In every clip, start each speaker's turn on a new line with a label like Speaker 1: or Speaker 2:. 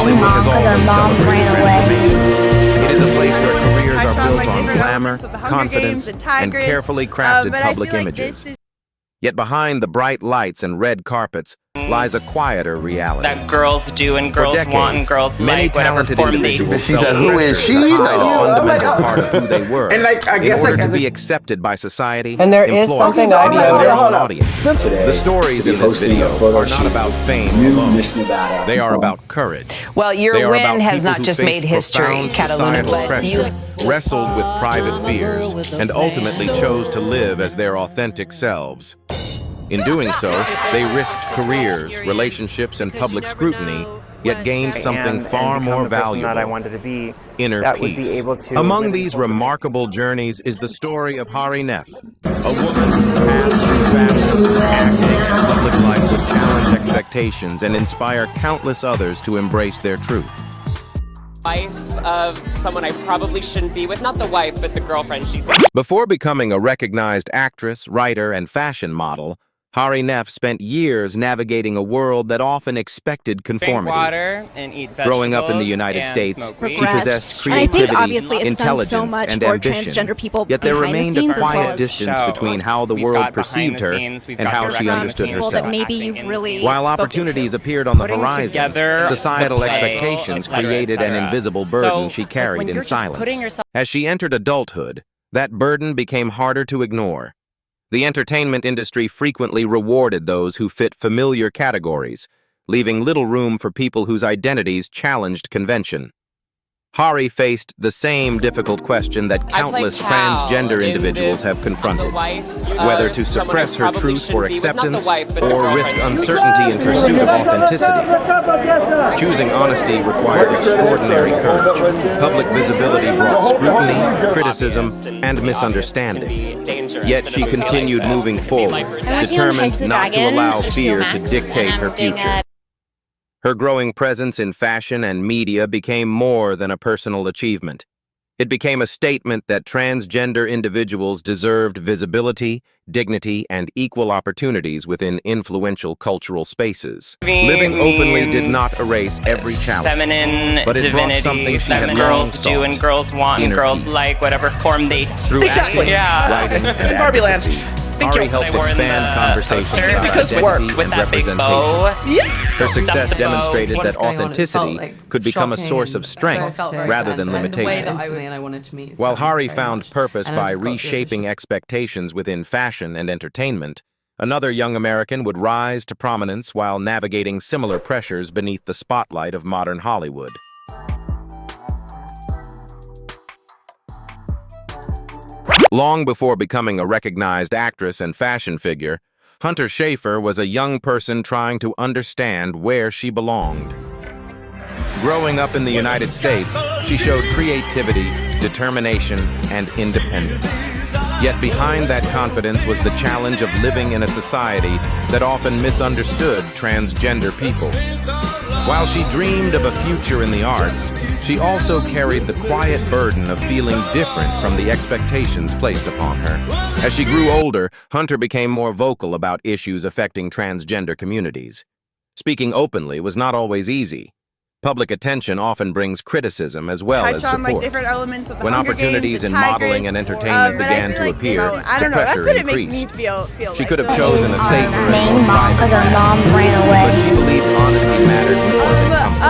Speaker 1: Hollywood has always celebrated transformation. It is a place where careers are built on glamour, confidence, and carefully crafted public images. Yet behind the bright lights and red carpets lies a quieter reality.
Speaker 2: That girls do and girls want and girls
Speaker 1: many
Speaker 2: like, whatever
Speaker 1: talented
Speaker 2: form they
Speaker 1: individuals
Speaker 3: She said, "Who is she?"
Speaker 1: a fundamental part of who they were,
Speaker 3: And like, I guess
Speaker 1: in order
Speaker 3: like,
Speaker 1: to be accepted by society,
Speaker 4: And there is
Speaker 1: employed,
Speaker 4: something
Speaker 1: and
Speaker 4: I've
Speaker 1: even their
Speaker 4: noticed.
Speaker 1: own audiences. The stories in this video are not about fame alone. They are about courage.
Speaker 5: Well, your
Speaker 1: They are about
Speaker 5: win has
Speaker 1: people
Speaker 5: not
Speaker 1: who
Speaker 5: just
Speaker 1: faced
Speaker 5: made history,
Speaker 1: profound
Speaker 5: Cataluna,
Speaker 1: societal
Speaker 5: but you.
Speaker 1: pressure, wrestled with private fears, and ultimately chose to live as their authentic selves. In doing so, they risked careers, relationships, and public scrutiny, yet gained something far more valuable: inner peace. Among these remarkable journeys is the story of Hari Neff, a woman whose path through fashion, acting, and public life would challenge expectations and inspire countless others to embrace their truth.
Speaker 6: Wife of someone I probably shouldn't be with, not the wife, but the girlfriend she
Speaker 1: Before becoming a recognized actress, writer, and fashion model, Hari Neff spent years navigating a world that often expected conformity.
Speaker 2: Drink water and eat vegetables.
Speaker 1: Growing up in the United States,
Speaker 2: smoke
Speaker 1: she possessed creativity,
Speaker 7: I think obviously it's done
Speaker 1: intelligence,
Speaker 7: so much
Speaker 1: and
Speaker 7: for
Speaker 1: ambition.
Speaker 7: transgender people
Speaker 1: Yet there
Speaker 7: behind the
Speaker 1: remained a
Speaker 7: scenes as
Speaker 1: quiet
Speaker 7: well as
Speaker 1: distance
Speaker 2: show.
Speaker 1: between how the
Speaker 2: We've
Speaker 1: world
Speaker 2: got behind
Speaker 1: perceived
Speaker 2: the
Speaker 1: her
Speaker 2: scenes, we've
Speaker 1: and
Speaker 2: got
Speaker 1: how
Speaker 2: direct
Speaker 1: she
Speaker 2: behind the
Speaker 1: understood
Speaker 2: scenes.
Speaker 7: people
Speaker 1: herself.
Speaker 7: that maybe
Speaker 2: Acting
Speaker 7: you've
Speaker 2: in
Speaker 7: really
Speaker 2: the
Speaker 1: While
Speaker 7: spoken
Speaker 1: opportunities
Speaker 7: to.
Speaker 1: appeared on the
Speaker 2: Putting
Speaker 1: horizon,
Speaker 2: together
Speaker 1: societal
Speaker 2: the play,
Speaker 1: expectations
Speaker 2: et cetera,
Speaker 1: created an
Speaker 2: etc.
Speaker 1: invisible burden
Speaker 2: So,
Speaker 1: she
Speaker 2: like,
Speaker 1: carried
Speaker 2: when
Speaker 1: in
Speaker 2: you're just putting
Speaker 1: silence.
Speaker 2: yourself-
Speaker 1: As she entered adulthood, that burden became harder to ignore. The entertainment industry frequently rewarded those who fit familiar categories, leaving little room for people whose identities challenged convention. Hari faced the same difficult question that countless transgender individuals have confronted: whether to suppress her truth for acceptance or risk uncertainty in pursuit of authenticity. Choosing honesty required extraordinary courage. Public visibility brought scrutiny, criticism, and misunderstanding. Yet she continued moving forward, determined not to allow fear to dictate her future. Her growing presence in fashion and media became more than a personal achievement. It became a statement that transgender individuals deserved visibility, dignity, and equal opportunities within influential cultural spaces. Living openly did not erase every challenge,
Speaker 2: Feminine
Speaker 1: but it brought
Speaker 2: divinity
Speaker 1: something she
Speaker 2: that
Speaker 1: had long
Speaker 2: girls do
Speaker 1: sought:
Speaker 2: and girls want and
Speaker 1: inner
Speaker 2: girls
Speaker 1: peace.
Speaker 2: like, whatever form they
Speaker 1: Through acting,
Speaker 2: Yeah.
Speaker 1: writing, and
Speaker 3: Barbie Land.
Speaker 1: advocacy, Hari helped
Speaker 2: They were in
Speaker 1: expand
Speaker 2: the
Speaker 1: conversations
Speaker 2: poster
Speaker 1: about
Speaker 2: because
Speaker 1: identity
Speaker 2: with
Speaker 1: and
Speaker 2: that big
Speaker 1: representation.
Speaker 2: bow.
Speaker 1: Her success
Speaker 2: Stuffed bow.
Speaker 1: demonstrated
Speaker 4: What
Speaker 1: that
Speaker 4: is going on? It felt,
Speaker 1: authenticity
Speaker 4: like,
Speaker 1: could become a
Speaker 4: shocking
Speaker 1: source of
Speaker 4: and
Speaker 1: strength
Speaker 4: very
Speaker 1: rather than
Speaker 4: and the way that
Speaker 1: limitation.
Speaker 4: I wanted to meet
Speaker 1: While
Speaker 4: someone
Speaker 1: Hari
Speaker 4: very
Speaker 1: found
Speaker 4: much.
Speaker 1: purpose
Speaker 4: And I
Speaker 1: by
Speaker 4: just felt really
Speaker 1: reshaping expectations within fashion and entertainment, another young American would rise to prominence while navigating similar pressures beneath the spotlight of modern Hollywood. Long before becoming a recognized actress and fashion figure, Hunter Schafer was a young person trying to understand where she belonged. Growing up in the United States, she showed creativity, determination, and independence. Yet behind that confidence was the challenge of living in a society that often misunderstood transgender people. While she dreamed of a future in the arts, she also carried the quiet burden of feeling different from the expectations placed upon her. As she grew older, Hunter became more vocal about issues affecting transgender communities. Speaking openly was not always easy. Public attention often brings criticism as well as support. When opportunities in modeling and entertainment began to appear, the pressure increased. She could have chosen a safer and more private path, but she believed honesty mattered more than comfort.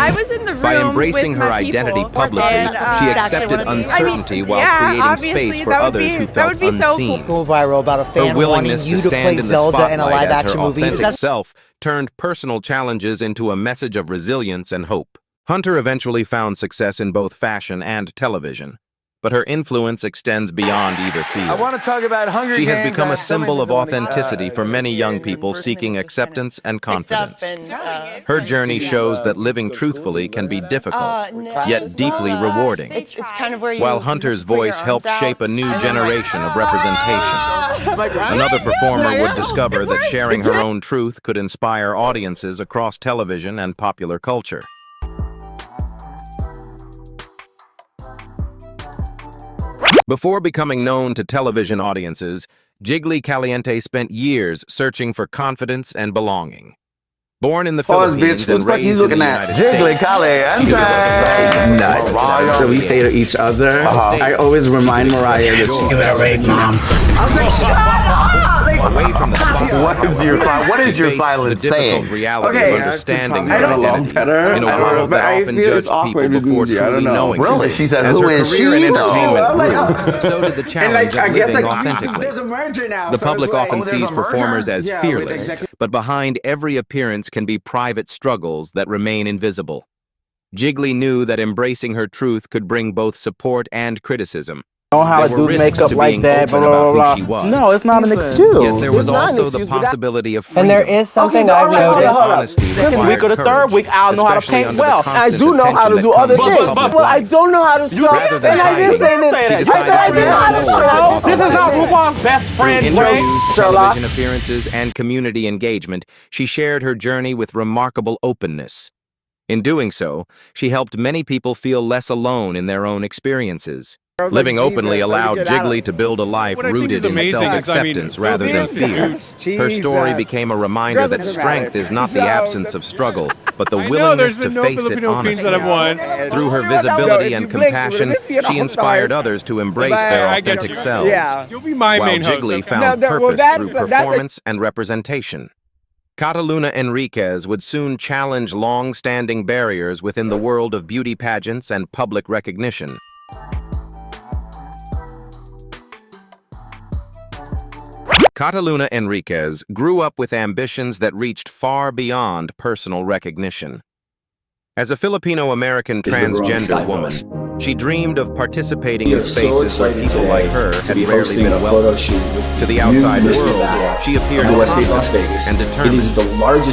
Speaker 7: I was in the room
Speaker 1: By embracing
Speaker 7: with
Speaker 1: her
Speaker 7: my
Speaker 1: identity
Speaker 7: people,
Speaker 1: publicly,
Speaker 7: and,
Speaker 1: she accepted uncertainty while creating space for others who felt unseen.
Speaker 8: Go viral about a
Speaker 1: Her
Speaker 8: fan
Speaker 1: willingness
Speaker 8: wanting you
Speaker 1: to
Speaker 8: to
Speaker 1: stand
Speaker 8: play
Speaker 1: in the
Speaker 8: Zelda in a
Speaker 1: spotlight as
Speaker 8: live-action
Speaker 1: her
Speaker 8: movie.
Speaker 1: authentic self turned personal challenges into a message of resilience and hope. Hunter eventually found success in both fashion and television, but her influence extends beyond either field.
Speaker 3: I want to talk about Hunger
Speaker 1: She has
Speaker 3: Games.
Speaker 1: become
Speaker 3: I
Speaker 1: a
Speaker 3: have so many
Speaker 1: symbol of
Speaker 3: things I wanna-
Speaker 1: authenticity for many young people seeking acceptance and confidence. Her journey shows that living truthfully can be difficult, yet deeply rewarding.
Speaker 6: It's kind of where you...
Speaker 1: While Hunter's voice helped shape a new generation of representation, another performer would discover that sharing her own truth could inspire audiences across television and popular culture. Before becoming known to television audiences, Jiggly Caliente spent years searching for confidence and belonging. Born in the
Speaker 3: Pause,
Speaker 1: Philippines
Speaker 3: bitch. What
Speaker 1: and
Speaker 3: the fuck
Speaker 1: raised
Speaker 3: you
Speaker 1: in the
Speaker 3: looking at?
Speaker 1: United
Speaker 3: Jiggly,
Speaker 1: States,
Speaker 3: Kale,
Speaker 4: So we say to each other, I always remind Mariah that she got raped, mom.
Speaker 3: I was like, shut up!
Speaker 1: away from the spotlight.
Speaker 3: What is your
Speaker 1: She faced
Speaker 3: silence
Speaker 1: the difficult
Speaker 3: saying?
Speaker 1: reality
Speaker 4: Okay,
Speaker 1: of understanding
Speaker 4: I
Speaker 1: her
Speaker 4: don't know
Speaker 1: identity
Speaker 4: better.
Speaker 1: in a
Speaker 4: I don't know,
Speaker 1: world
Speaker 4: but
Speaker 1: that
Speaker 4: I
Speaker 1: often
Speaker 4: feel it's
Speaker 1: judged people
Speaker 4: awkward with
Speaker 1: before
Speaker 4: Muji. I don't
Speaker 1: truly
Speaker 4: know.
Speaker 1: knowing
Speaker 3: Really?
Speaker 1: them.
Speaker 3: She said,
Speaker 1: As
Speaker 3: who
Speaker 1: her
Speaker 3: is
Speaker 1: career in
Speaker 3: she?
Speaker 1: entertainment
Speaker 3: No,
Speaker 1: grew, so did the challenge of
Speaker 4: I guess
Speaker 1: living
Speaker 4: like
Speaker 1: authentically.
Speaker 4: there's a merger now.
Speaker 1: The
Speaker 4: so
Speaker 1: public
Speaker 4: it's like,
Speaker 1: often
Speaker 4: oh, there's
Speaker 1: sees
Speaker 4: a merger?
Speaker 1: performers as
Speaker 4: Yeah,
Speaker 1: fearless,
Speaker 4: exactly.
Speaker 1: but behind every appearance can be private struggles that remain invisible. Jiggly knew that embracing her truth could bring both support and criticism.
Speaker 5: Know how
Speaker 1: There
Speaker 5: to
Speaker 1: were
Speaker 5: do
Speaker 1: risks
Speaker 5: makeup
Speaker 1: to
Speaker 5: like
Speaker 1: being
Speaker 5: that,
Speaker 1: open
Speaker 5: blah,
Speaker 1: about
Speaker 5: blah,
Speaker 1: who she
Speaker 5: blah.
Speaker 1: was.
Speaker 5: No, it's not an excuse.
Speaker 1: Yet there was
Speaker 5: It's not an
Speaker 1: also the
Speaker 5: excuse, but that-
Speaker 1: possibility of freedom.
Speaker 6: And there is something
Speaker 5: Okay,
Speaker 6: I've
Speaker 5: all right, hold
Speaker 6: noticed.
Speaker 5: up.
Speaker 1: Honesty
Speaker 5: Second
Speaker 1: required
Speaker 5: week or the third
Speaker 1: courage,
Speaker 5: week, I'll know how to
Speaker 1: especially
Speaker 5: paint
Speaker 1: under the
Speaker 5: well. I
Speaker 1: constant
Speaker 5: do know how to
Speaker 1: attention
Speaker 5: do
Speaker 1: that
Speaker 5: other
Speaker 1: comes with
Speaker 5: things.
Speaker 1: public
Speaker 5: Well, I
Speaker 1: life.
Speaker 5: don't know how to sew.
Speaker 1: Rather than
Speaker 5: And I didn't say
Speaker 1: hiding,
Speaker 5: that.
Speaker 1: she
Speaker 5: I
Speaker 1: decided
Speaker 5: said I
Speaker 1: to
Speaker 5: didn't know how to
Speaker 1: move forward
Speaker 5: sew.
Speaker 1: with
Speaker 5: This is not
Speaker 1: authenticity.
Speaker 5: RuPaul's best
Speaker 1: Through
Speaker 5: friend,
Speaker 1: interviews,
Speaker 5: Sherlock.
Speaker 1: television appearances, and community engagement, she shared her journey with remarkable openness. In doing so, she helped many people feel less alone in their own experiences. Living openly allowed Jiggly to build a life rooted in self-acceptance rather than fear. Her story became a reminder that strength is not the absence of struggle, but the willingness to face it honestly. Through her visibility and compassion, she inspired others to embrace their authentic selves, while Jiggly found purpose through performance and representation. Cataluna Enriquez would soon challenge long-standing barriers within the world of beauty pageants and public recognition. Cataluna Enriquez grew up with ambitions that reached far beyond personal recognition. As a Filipino-American transgender woman, she dreamed of participating in spaces where people like her had rarely been welcome. To the outside world, she appeared confident and determined.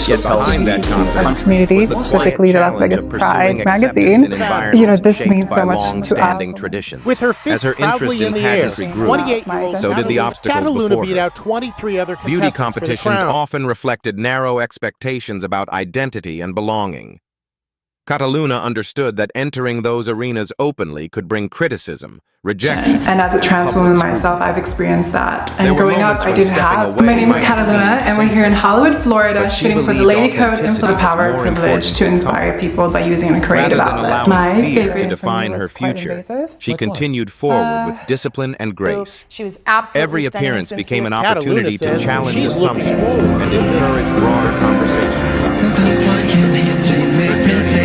Speaker 1: Yet behind that confidence
Speaker 7: community,
Speaker 1: was the quiet
Speaker 7: specifically the Las
Speaker 1: challenge
Speaker 7: Vegas
Speaker 1: of pursuing
Speaker 7: Pride
Speaker 1: acceptance
Speaker 7: magazine.
Speaker 1: in environments
Speaker 7: You know, this
Speaker 1: shaped
Speaker 7: means
Speaker 1: by
Speaker 7: so much to
Speaker 1: long-standing
Speaker 7: us.
Speaker 1: traditions.
Speaker 8: With her
Speaker 1: As
Speaker 8: fist
Speaker 1: her interest
Speaker 8: proudly
Speaker 1: in
Speaker 8: in the air,
Speaker 1: pageantry grew,
Speaker 8: 28-year-old
Speaker 1: so did the obstacles
Speaker 8: Cataluna
Speaker 1: before
Speaker 8: beat
Speaker 1: her.
Speaker 8: out 23 other
Speaker 1: Beauty
Speaker 8: contestants
Speaker 1: competitions
Speaker 8: for the crown.
Speaker 1: often reflected narrow expectations about identity and belonging. Cataluna understood that entering those arenas openly could bring criticism, rejection,
Speaker 7: And as a trans
Speaker 1: public
Speaker 7: woman
Speaker 1: scrutiny.
Speaker 7: myself, I've experienced that.
Speaker 1: There
Speaker 7: And
Speaker 1: were
Speaker 7: growing up,
Speaker 1: moments
Speaker 7: I
Speaker 1: when
Speaker 7: didn't
Speaker 1: stepping
Speaker 7: have.
Speaker 1: away
Speaker 7: My name is
Speaker 1: might
Speaker 7: Cataluna,
Speaker 1: seem
Speaker 7: and we're here in
Speaker 1: safer.
Speaker 7: Hollywood, Florida,
Speaker 1: But she
Speaker 7: shooting for the
Speaker 1: believed
Speaker 7: Lady Code and
Speaker 1: authenticity
Speaker 7: for the
Speaker 1: was
Speaker 7: power
Speaker 1: more
Speaker 7: of privilege
Speaker 1: important
Speaker 7: to
Speaker 1: than
Speaker 7: inspire
Speaker 1: comfort.
Speaker 7: people by using a creative
Speaker 1: Rather than
Speaker 7: outlet.
Speaker 1: allowing
Speaker 7: My
Speaker 1: fear
Speaker 7: favorite
Speaker 1: to define her future, she continued forward with discipline and grace.
Speaker 9: She was absolutely
Speaker 1: Every
Speaker 9: stunning in
Speaker 1: appearance
Speaker 9: swimsuit.
Speaker 1: became an
Speaker 8: Cataluna
Speaker 1: opportunity to
Speaker 8: says
Speaker 1: challenge
Speaker 8: she's looking
Speaker 1: assumptions
Speaker 8: forward.
Speaker 1: and encourage broader conversations about it.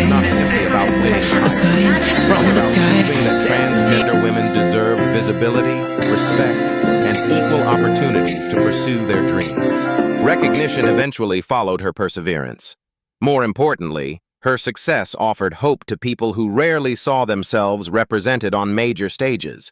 Speaker 1: Not simply about winning. It was about proving that transgender women deserved visibility, respect, and equal opportunities to pursue their dreams. Recognition eventually followed her perseverance. More importantly, her success offered hope to people who rarely saw themselves represented on major stages.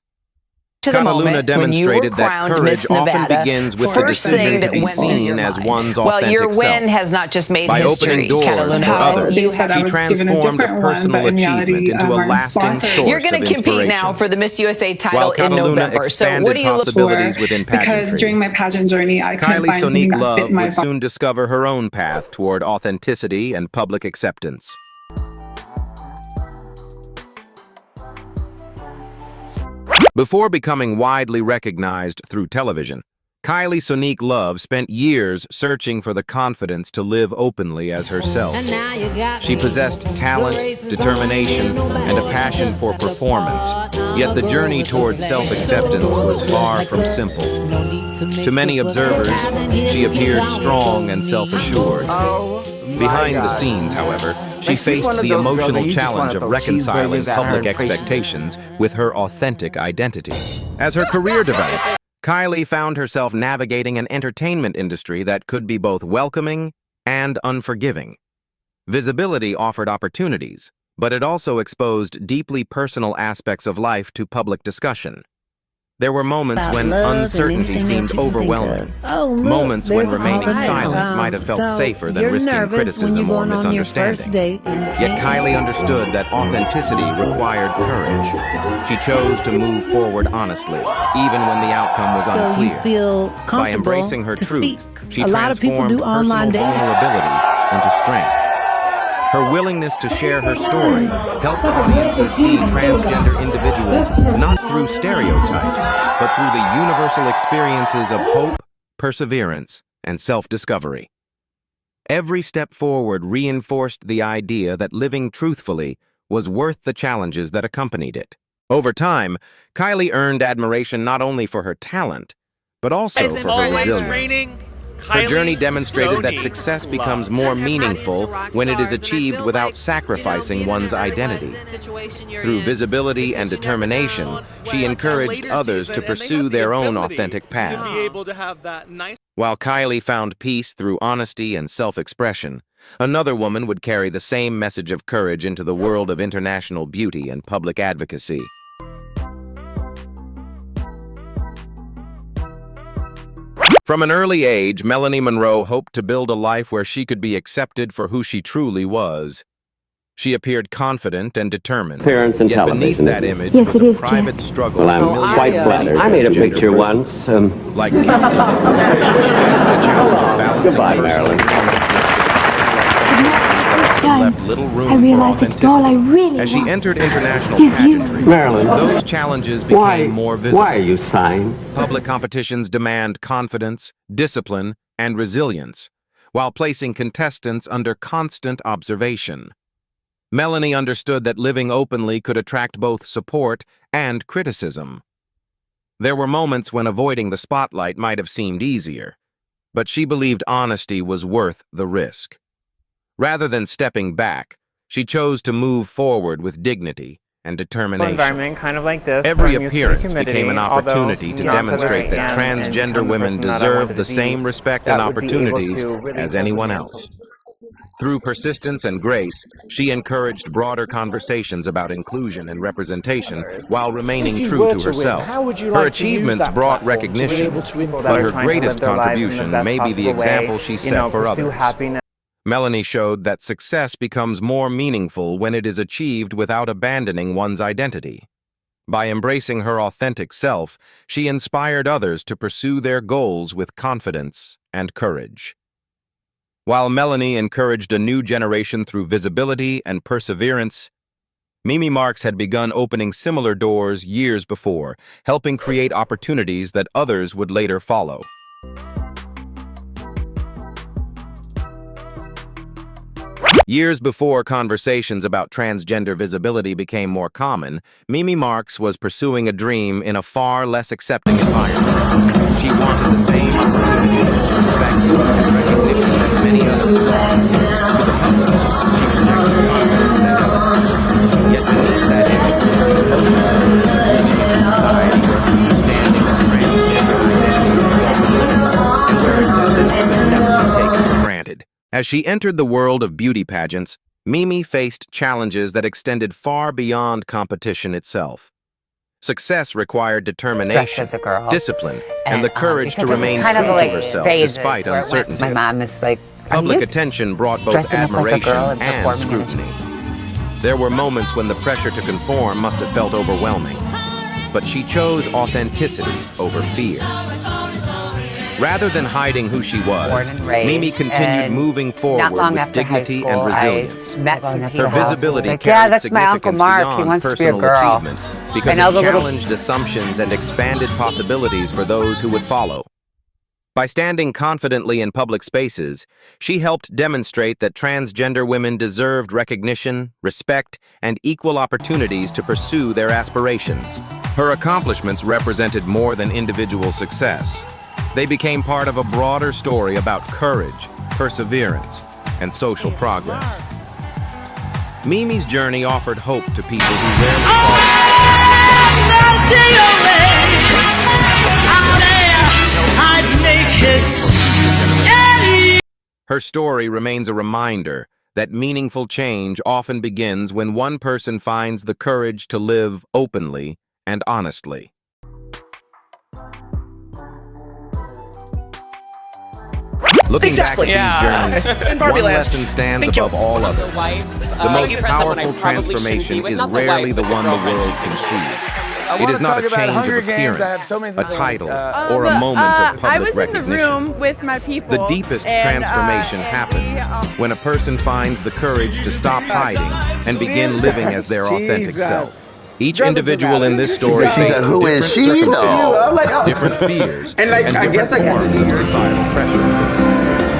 Speaker 1: Cataluna demonstrated that courage often begins with the decision to be seen as one's authentic
Speaker 10: Well, your win
Speaker 1: self.
Speaker 10: has not just made
Speaker 1: By
Speaker 10: history,
Speaker 1: opening doors
Speaker 10: Cataluna.
Speaker 1: for others,
Speaker 7: They said I
Speaker 1: she
Speaker 7: was given a
Speaker 1: transformed a
Speaker 7: different one,
Speaker 1: personal
Speaker 7: but in reality,
Speaker 1: achievement into a
Speaker 7: I'm
Speaker 1: lasting
Speaker 7: sponsored.
Speaker 1: source
Speaker 10: You're going
Speaker 1: of
Speaker 10: to compete
Speaker 1: inspiration.
Speaker 10: now for the Miss USA title
Speaker 1: While
Speaker 10: in
Speaker 1: Cataluna
Speaker 10: November. So
Speaker 1: expanded
Speaker 10: what do you look for?
Speaker 1: possibilities within
Speaker 7: Because
Speaker 1: pageantry,
Speaker 7: during my pageant journey, I couldn't
Speaker 1: Kylie
Speaker 7: find something
Speaker 1: Sonique
Speaker 7: that fit
Speaker 1: Love
Speaker 7: my
Speaker 1: would soon discover her own path toward authenticity and public acceptance. Before becoming widely recognized through television, Kylie Sonique Love spent years searching for the confidence to live openly as herself. She possessed talent, determination, and a passion for performance, yet the journey toward self-acceptance was far from simple. To many observers, she appeared strong and self-assured. Behind the scenes, however, she faced the emotional challenge of reconciling public expectations with her authentic identity. As her career developed, Kylie found herself navigating an entertainment industry that could be both welcoming and unforgiving. Visibility offered opportunities, but it also exposed deeply personal aspects of life to public discussion. There were moments when uncertainty seemed overwhelming, moments when remaining silent might have felt safer than risking criticism or misunderstanding. Yet Kylie understood that authenticity required courage. She chose to move forward honestly, even when the outcome was unclear. By embracing her truth, she transformed personal vulnerability into strength. Her willingness to share her story helped audiences see transgender individuals not through stereotypes, but through the universal experiences of hope, perseverance, and self-discovery. Every step forward reinforced the idea that living truthfully was worth the challenges that accompanied it. Over time, Kylie earned admiration not only for her talent, but also for her resilience. Her journey demonstrated that success becomes more meaningful when it is achieved without sacrificing one's identity. Through visibility and determination, she encouraged others to pursue their own authentic paths. While Kylie found peace through honesty and self-expression, another woman would carry the same message of courage into the world of international beauty and public advocacy. From an early age, Melanie Monroe hoped to build a life where she could be accepted for who she truly was. She appeared confident and determined, yet beneath that image was a private struggle.
Speaker 5: Well, I'm quite flattered. I made a picture once.
Speaker 1: Like countless others, she faced the challenge of balancing personal commitments with societal expectations that often left little room for authenticity. As she entered international pageantry, those challenges became more visible.
Speaker 5: Why are you sighing?
Speaker 1: Public competitions demand confidence, discipline, and resilience, while placing contestants under constant observation. Melanie understood that living openly could attract both support and criticism. There were moments when avoiding the spotlight might have seemed easier, but she believed honesty was worth the risk. Rather than stepping back, she chose to move forward with dignity and determination.
Speaker 8: Environment kind of like this,
Speaker 1: every appearance became an opportunity to demonstrate that transgender women deserve the same respect and opportunities as anyone else. Through persistence and grace, she encouraged broader conversations about inclusion and representation while remaining true to herself. Her achievements brought recognition, but her greatest contribution may be the example she set for others. Melanie showed that success becomes more meaningful when it is achieved without abandoning one's identity. By embracing her authentic self, she inspired others to pursue their goals with confidence and courage. While Melanie encouraged a new generation through visibility and perseverance, Mimi Marks had begun opening similar doors years before, helping create opportunities that others would later follow. Years before conversations about transgender visibility became more common, Mimi Marks was pursuing a dream in a far less accepting environment. She wanted the same opportunities, respect, and recognition that many others sought. To the public, she projected confidence and elegance. Yet beneath that image, living in a society where understanding of transgender identity was and where acceptance could never be taken for granted. As she entered the world of beauty pageants, Mimi faced challenges that extended far beyond competition itself. Success required determination, discipline, and the courage to remain true to herself despite uncertainty.
Speaker 9: My mom is like,
Speaker 1: public attention brought both admiration and scrutiny. There were moments when the pressure to conform must have felt overwhelming, but she chose authenticity over fear. Rather than hiding who she was, Mimi continued moving forward with dignity and resilience. Her visibility carried significance beyond personal achievement because it challenged assumptions and expanded possibilities for those who would follow. By standing confidently in public spaces, she helped demonstrate that transgender women deserved recognition, respect, and equal opportunities to pursue their aspirations. Her accomplishments represented more than individual success. They became part of a broader story about courage, perseverance, and social progress. Mimi's journey offered hope to people who rarely saw Her story remains a reminder that meaningful change often begins when one person finds the courage to live openly and honestly. Looking back at these journeys, one lesson stands above all others. The most powerful transformation is rarely the one the world can see. It is not a change of appearance, a title, or a moment of public recognition. The deepest transformation happens when a person finds the courage to stop hiding and begin living as their authentic self. Each individual in this story faces different circumstances, different fears, and different forms of societal pressure.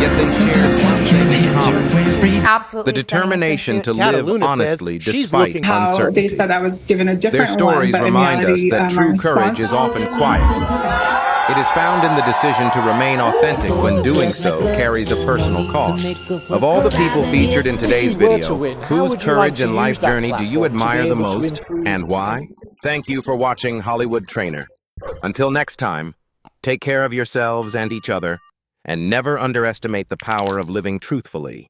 Speaker 1: yet they shared one thing in common.
Speaker 8: Absolutely.
Speaker 1: The determination to live
Speaker 9: Cataluna says
Speaker 1: honestly
Speaker 9: she's
Speaker 1: despite
Speaker 9: looking-
Speaker 7: How they
Speaker 1: uncertainty.
Speaker 7: said I was given a different
Speaker 1: Their stories
Speaker 7: one, but
Speaker 1: remind
Speaker 7: in reality,
Speaker 1: us that
Speaker 7: my
Speaker 1: true courage
Speaker 7: response-
Speaker 1: is often quiet. It is found in the decision to remain authentic when doing so carries a personal cost. Of all the people featured in today's video, whose courage and life journey do you admire the most and why? Thank you for watching Hollywood Trainer. Until next time, take care of yourselves and each other, and never underestimate the power of living truthfully.